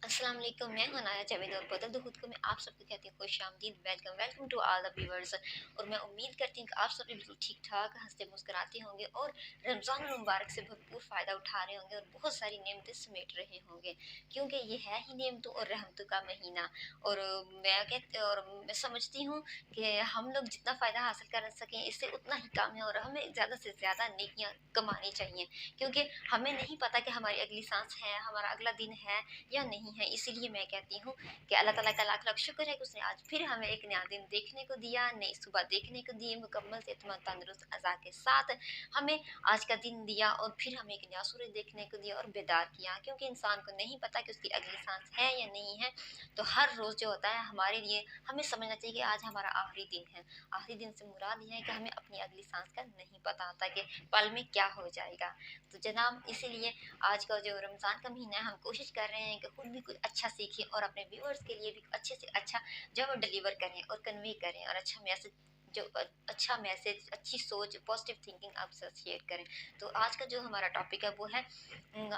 अस्सलाम वालेकुम। मैं हूं अनाया जावेद और बदल दो खुद को मैं आप सबको कहती हूँ खुश आमदीद, welcome to all the viewers. और मैं उम्मीद करती हूँ कि आप सब भी बिल्कुल ठीक ठाक हंसते मुस्कुराते होंगे और रमज़ान मुबारक से भरपूर फ़ायदा उठा रहे होंगे और बहुत सारी नेमतें समेट रहे होंगे, क्योंकि ये है ही नेमतों और रहमतों का महीना। और मैं समझती हूँ कि हम लोग जितना फ़ायदा हासिल कर सकें इससे उतना ही कम है और हमें ज़्यादा से ज़्यादा नेकियां कमानी चाहिए, क्योंकि हमें नहीं पता कि हमारी अगली सांस है, हमारा अगला दिन है या नहीं है। इसीलिए मैं कहती हूँ कि अल्लाह ताला का लाख लाख शुक्र है कि उसने आज फिर हमें एक नया दिन देखने को दिया, नई सुबह देखने को दी, मुकम्मल सेहतमंद तंदुरुस्त अज़ा के साथ हमें आज का दिन दिया और फिर हमें एक नया सूरज देखने को दिया और बेदार किया, क्योंकि इंसान को नहीं पता कि उसकी अगली सांस है या नहीं है। तो हर रोज़ जो होता है हमारे लिए हमें समझना चाहिए कि आज हमारा आखिरी दिन है। आखिरी दिन से मुराद ये है कि हमें अपनी अगली सांस का नहीं पता होता कि पल में क्या हो जाएगा। तो जनाब, इसीलिए आज का जो रमज़ान का महीना है हम कोशिश कर रहे हैं कि खुद भी कुछ अच्छा सीखें और अपने व्यूअर्स के लिए भी अच्छे से अच्छा जो है वो डिलीवर करें और कन्वे करें और अच्छा मैसेज, अच्छी सोच, पॉजिटिव थिंकिंग आप सब शेयर करें। तो आज का जो हमारा टॉपिक है वो है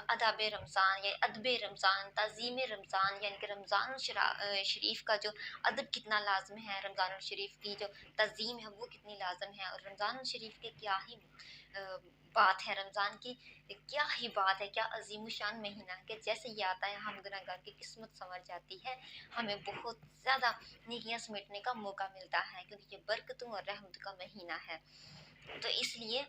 अदाब रमज़ान या अदब रमज़ान, तज़ीम रमज़ान, यानी कि रमज़ान शरीफ का जो अदब कितना लाजम है, रमज़ान शरीफ की जो तज़ीम है वो कितनी लाजम है, और रमज़ान शरीफ के क्या ही बात है, रमज़ान की क्या ही बात है, क्या अजीम शान महीना है कि जैसे ये आता है हम गुनहगार की किस्मत संवर जाती है, हमें बहुत ज़्यादा नेकियां समेटने का मौका मिलता है, क्योंकि ये बरकतों और रहमत का महीना है। तो इसलिए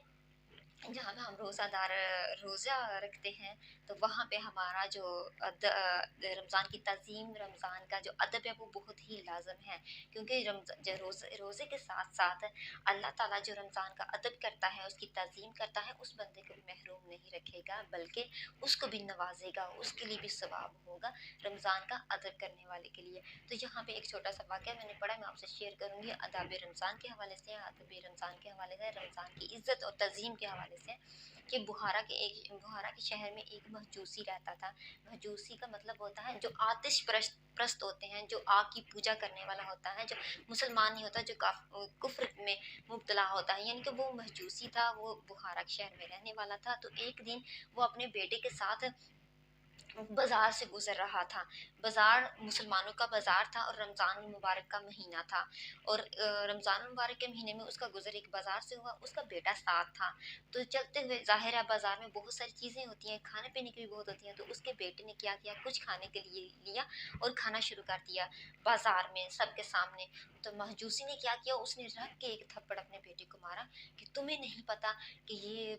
जहाँ पे हम रोज़ा रखते हैं तो वहाँ पे हमारा जो रमज़ान की तज़ीम, रमज़ान का जो अदब है वो बहुत ही लाजम है, क्योंकि रोज़े के साथ साथ अल्लाह ताला जो रमज़ान का अदब करता है, उसकी तज़ीम करता है, उस बंदे को भी महरूम नहीं रखेगा, बल्कि उसको भी नवाजेगा, उसके लिए भी सवाब होगा रमज़ान का अदब करने वाले के लिए। तो यहाँ पे एक छोटा सा वाक़या मैंने पढ़ा, मैं आपसे शेयर करूँगी अदाब रमज़ान के हवाले से, अदब रमज़ान के हवाले से, रमज़ान की इज़्ज़त और तज़ीम के हवाले से। कि बुहारा के शहर में एक महजूसी रहता था। महजूसी का मतलब होता है जो आतिश प्रस्त होते हैं, जो आग की पूजा करने वाला होता है, जो मुसलमान नहीं होता, जो कुफ्र में मुब्तला होता है, यानी कि वो महजूसी था, वो बुहारा के शहर में रहने वाला था। तो एक दिन वो अपने बेटे के साथ बाजार से गुजर रहा था। बाजार मुसलमानों का बाजार था और रमज़ान मुबारक का महीना था, और रमज़ान मुबारक के महीने में उसका गुजर एक बाजार से हुआ, उसका बेटा साथ था। तो चलते हुए, ज़ाहिर है बाजार में बहुत सारी चीज़ें होती हैं, खाने पीने की भी बहुत होती हैं, तो उसके बेटे ने क्या किया, कुछ खाने के लिए लिया और खाना शुरू कर दिया बाजार में सबके सामने। तो महजूसी ने क्या किया, उसने रख के एक थप्पड़ अपने बेटे को मारा कि तुम्हें नहीं पता कि ये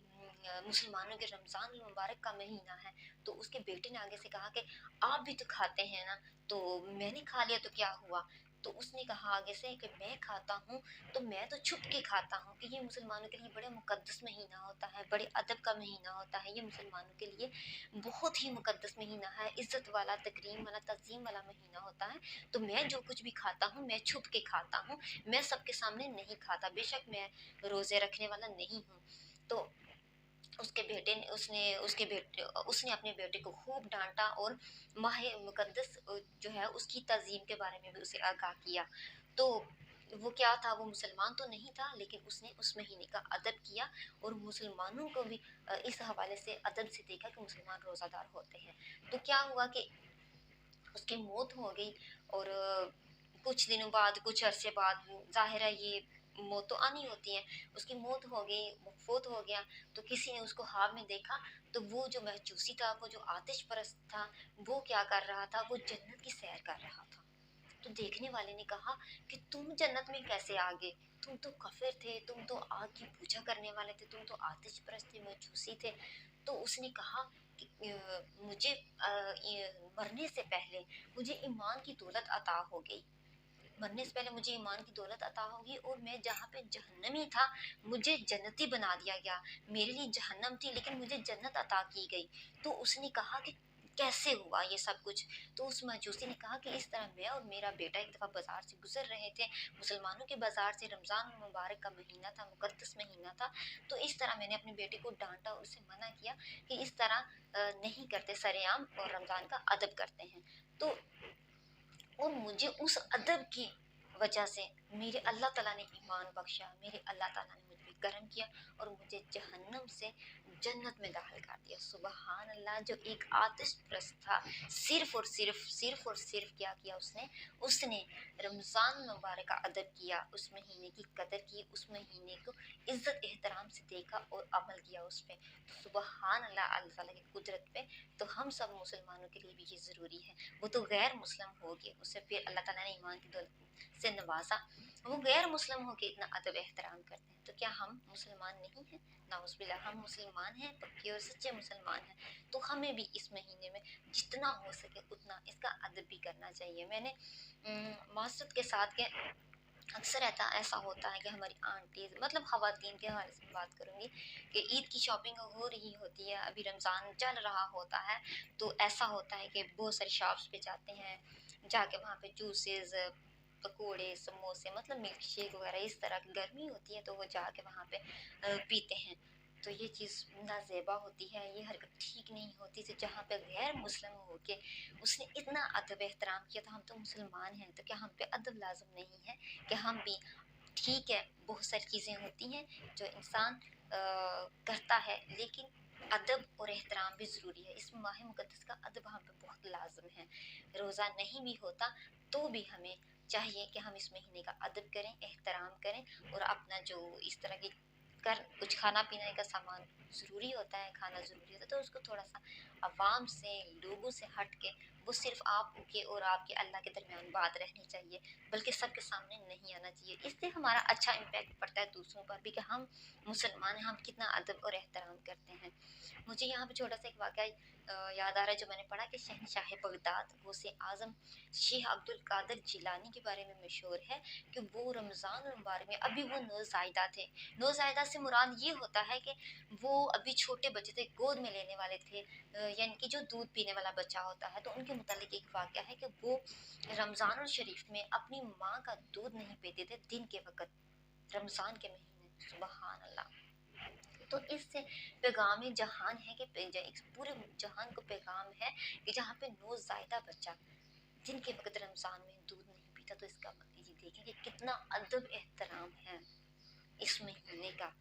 मुसलमानों के रमज़ान मुबारक का महीना है। तो उसके बेटे ने आगे से कहा कि आप भी तो खाते हैं ना, तो मैंने खा लिया तो क्या हुआ। तो उसने कहा आगे से कि मैं खाता हूँ तो मैं तो छुप के खाता हूँ, कि ये मुसलमानों के लिए बड़ा मुकद्दस महीना होता है, बड़े अदब का महीना होता है, ये मुसलमानों के लिए बहुत ही मुकद्दस महीना है, इज्जत वाला, तकरीम वाला, तज़ीम वाला महीना होता है। तो मैं जो कुछ भी खाता हूँ मैं छुप के खाता हूँ, मैं सबके सामने नहीं खाता, बेशक मैं रोज़े रखने वाला नहीं हूँ। तो उसके बेटे ने उसने अपने बेटे को खूब डांटा और माह मुकद्दस जो है उसकी तज़ीम के बारे में भी उसे आगाह किया। तो वो क्या था, वो मुसलमान तो नहीं था, लेकिन उसने उस महीने का अदब किया और मुसलमानों को भी इस हवाले से अदब से देखा कि मुसलमान रोज़ादार होते हैं। तो क्या हुआ कि उसकी मौत हो गई, और कुछ दिनों बाद, कुछ अरसे बाद, ज़ाहिर है ये मौत तो आनी होती है, उसकी मौत हो गई, वो फ़ौत हो गया। तो किसी ने उसको ख्वाब में देखा, तो वो जो महजूसी था, वो जो आतिश परस्त था, वो क्या कर रहा था, वो जन्नत की सैर कर रहा था। तो देखने वाले ने कहा कि तुम जन्नत में कैसे आ गए, तुम तो काफिर थे, तुम तो आग की पूजा करने वाले थे, तुम तो आतिश परस्त थे, मजूसी थे। तो उसने कहा कि मुझे मरने से पहले मुझे ईमान की दौलत अता हो गई, मरने से पहले मुझे ईमान की दौलत अता होगी, और मैं जहाँ पे जहन्नमी था मुझे जन्नती बना दिया गया, मेरे लिए जहन्नम थी लेकिन मुझे जन्नत अता की गई। तो उसने कहा कि कैसे हुआ ये सब कुछ। तो उस मजूसी ने कहा कि इस तरह मैं और मेरा बेटा एक दफ़ा बाजार से गुजर रहे थे, मुसलमानों के बाजार से, रमज़ान मुबारक का महीना था, मुकद्दस महीना था। तो इस तरह मैंने अपने बेटे को डांटा और उसे मना किया कि इस तरह नहीं करते, सरेआम और रमज़ान का अदब करते हैं। तो और मुझे उस अदब की वजह से मेरे अल्लाह ताला ने ईमान बख्शा, मेरे अल्लाह ताला ने मुझ पे करम किया और मुझे जहन्नम से जन्नत में दाखिल कर दिया। सुबहान अल्लाह। जो एक आतिश प्रस्त था, सिर्फ और सिर्फ क्या किया उसने, उसने रमज़ान मुबारक का अदब किया, उस महीने की कदर की, उस महीने को इज्जत एहतराम से देखा और अमल किया उस पर। तो सुबहान अल्लाह, अल्लाह ताला की कुदरत पे। तो हम सब मुसलमानों के लिए भी ये ज़रूरी है। वो तो गैर मुस्लिम हो गए, उससे फिर अल्लाह ताला ने ईमान की दौलत से नवाजा, वो गैर मुस्लिम हो के इतना अदब एहतराम करते हैं, तो क्या हम मुसलमान नहीं हैं? नाउज़ुबिल्लाह, हम मुसलमान हैं, पक्के और सच्चे मुसलमान हैं। तो हमें भी इस महीने में जितना हो सके उतना इसका अदब भी करना चाहिए। मैंने मासरत के साथ के अक्सर ऐसा होता है कि हमारी आंटीज़, मतलब ख़वातीन के हवाले से बात करूँगी, कि ईद की शॉपिंग हो रही होती है, अभी रमज़ान चल रहा होता है, तो ऐसा होता है कि बहुत सारी शॉप्स पे जाते हैं, जाके वहाँ पे जूसेस, पकोड़े, समोसे, मतलब मिल्क शेक वगैरह, इस तरह की गर्मी होती है तो वो जाके वहाँ पे पीते हैं। तो ये चीज़ नाज़ेबा होती है, ये हरकत ठीक नहीं होती। तो जहाँ पे गैर मुस्लिम हो के उसने इतना अदब एहतराम किया, तो हम तो मुसलमान हैं, तो क्या हम पे अदब लाज़िम नहीं है कि हम भी, ठीक है बहुत सारी चीज़ें होती हैं जो इंसान करता है, लेकिन अदब और एहतराम भी ज़रूरी है। इस माह मुक़द्दस का अदब हम पे बहुत लाज़िम है। रोज़ा नहीं भी होता तो भी हमें चाहिए कि हम इस महीने का अदब करें, एहतराम करें, और अपना जो इस तरह की कुछ खाना पीने का सामान ज़रूरी होता है, खाना ज़रूरी होता है, तो उसको थोड़ा सा आवाम से, लोगों से हट के, वो सिर्फ आपके और आपके अल्लाह के दरमियान बात रहनी चाहिए, बल्कि सबके सामने नहीं आना चाहिए। इससे हमारा अच्छा इम्पैक्ट पड़ता है दूसरों पर भी कि हम मुसलमान हैं, हम कितना अदब और एहतराम करते हैं। मुझे यहाँ पे छोटा सा एक वाक़या याद आ रहा है, जो मैंने पढ़ा कि शहनशाह बगदाद गौसे आज़म शेख अब्दुल कादिर जिलानी के बारे में मशहूर है कि वो रमज़ान मुबारक में, अभी वो नौज़ायदा थे। नौज़ायदा से मुराद ये होता है कि वो अभी छोटे बच्चे थे, गोद में लेने वाले थे, यानी कि जो दूध पीने वाला बच्चा होता है। तो उनके मुतालिक एक वाक़या है कि वो रमज़ानुल शरीफ में अपनी माँ का दूध नहीं पीते थे दिन के वक़्त, रमज़ान के महीने। सुबहान अल्लाह। तो इससे पैगाम जहान है कि पूरे जहान को पैगाम है कि जहाँ पे नौज़ायदा बच्चा दिन के वक़्त रमज़ान में दूध नहीं पीता, तो इसका मतलब ये देखें कि कितना अदब एहतराम है इस महीने का।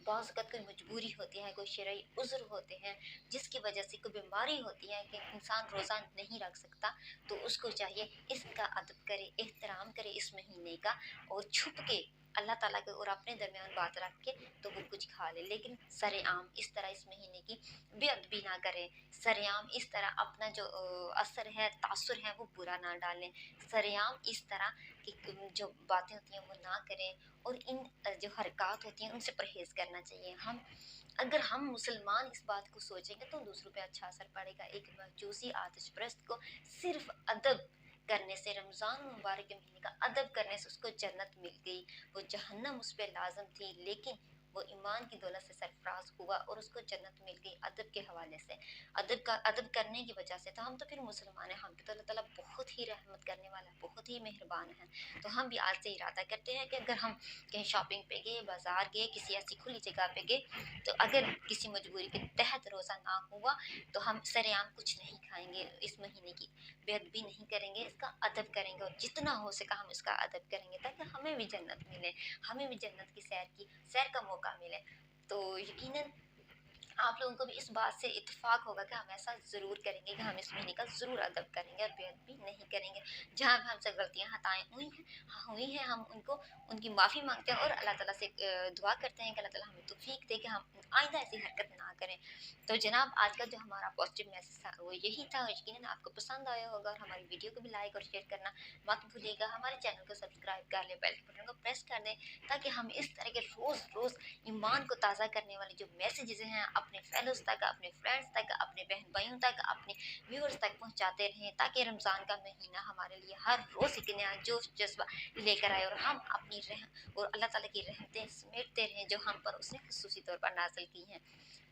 बाज़ अवक़ात कोई मजबूरी होती है, कोई शरई उज़्र होते हैं, जिसकी वजह से कोई बीमारी होती है कि इंसान रोज़ा नहीं रख सकता, तो उसको चाहिए इसका अदब करे, एहतराम करे इस महीने का, और छुप के अल्लाह ताला के और अपने दरमियान बात रख के तो वो कुछ खा ले, लेकिन सरेआम इस तरह इस महीने की बेअदबी ना करें, सरेआम इस तरह अपना जो असर है, तासुर है, वो बुरा ना डालें, सरेआम इस तरह की जो बातें होती हैं वो ना करें, और इन जो हरकत होती हैं उनसे परहेज़ करना चाहिए। अगर हम मुसलमान इस बात को सोचेंगे तो दूसरों पे अच्छा असर पड़ेगा। एक मजूसी आतिश परस्त को सिर्फ अदब करने से, रमज़ान मुबारक के महीने का अदब करने से उसको जन्नत मिल गई। वो जहन्नम उस पर लाजम थी, लेकिन वो ईमान की दौलत से सरफराज हुआ और उसको जन्नत मिल गई अदब के हवाले से, अदब करने की वजह से। तो हम तो फिर मुसलमान हैं, हम पे तो अल्लाह ताला बहुत ही रहमत करने वाला है, बहुत ही मेहरबान है। तो हम भी आज से इरादा करते हैं कि अगर हम कहीं शॉपिंग पे गए, बाज़ार गए, किसी ऐसी खुली जगह पे गए, तो अगर किसी मजबूरी के तहत रोज़ा ना हुआ तो हम सरेआम कुछ नहीं खाएंगे, इस महीने की बेअदबी नहीं करेंगे, इसका अदब करेंगे, और जितना हो सका हम इसका अदब करेंगे, ताकि हमें भी जन्नत मिले, हमें भी जन्नत की सैर का मौका मिले। तो यकीनन आप लोगों को भी इस बात से इत्तेफाक होगा कि हम ऐसा ज़रूर करेंगे कि हम इस महीने का ज़रूर अदब करेंगे और बेअदबी नहीं करेंगे। जहाँ भी हमसे गलतियाँ खताएँ हुई हैं, हाँ हुई हैं, हम उनको उनकी माफ़ी मांगते हैं और अल्लाह ताला से दुआ करते हैं कि अल्लाह ताला हमें तौफीक दे कि हम आइंदा ऐसी हरकत ना करें। तो जनाब, आज का जो हमारा पॉजिटिव मैसेज था वो यही था, और यकीनन आपको पसंद आया होगा, और हमारी वीडियो को भी लाइक और शेयर करना मत भूलिएगा। हमारे चैनल को सब्सक्राइब कर लें, बेल के बटन को प्रेस कर दें, ताकि हम इस तरह के रोज़ रोज़ ईमान को ताज़ा करने वाले जो मैसेजेस हैं अपने फेलोज तक, अपने फ्रेंड्स तक, अपने बहन भाइयों तक, अपने व्यूअर्स तक पहुंचाते रहें, ताकि रमज़ान का महीना हमारे लिए हर रोज़ एक नया जोश जज्बा लेकर आए, और हम अपनी और अल्लाह ताला की रहमतें समेटते रहें जो हम पर उसने खुसूसी तौर पर नाज़िल की हैं।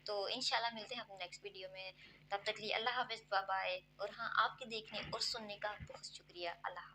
तो इंशाल्लाह मिलते हैं अपने नेक्स्ट वीडियो में। तब तक लिए अल्लाह हाफ़िज़, बाय बाय। और हाँ, आपके देखने और सुनने का बहुत शुक्रिया। अल्लाह।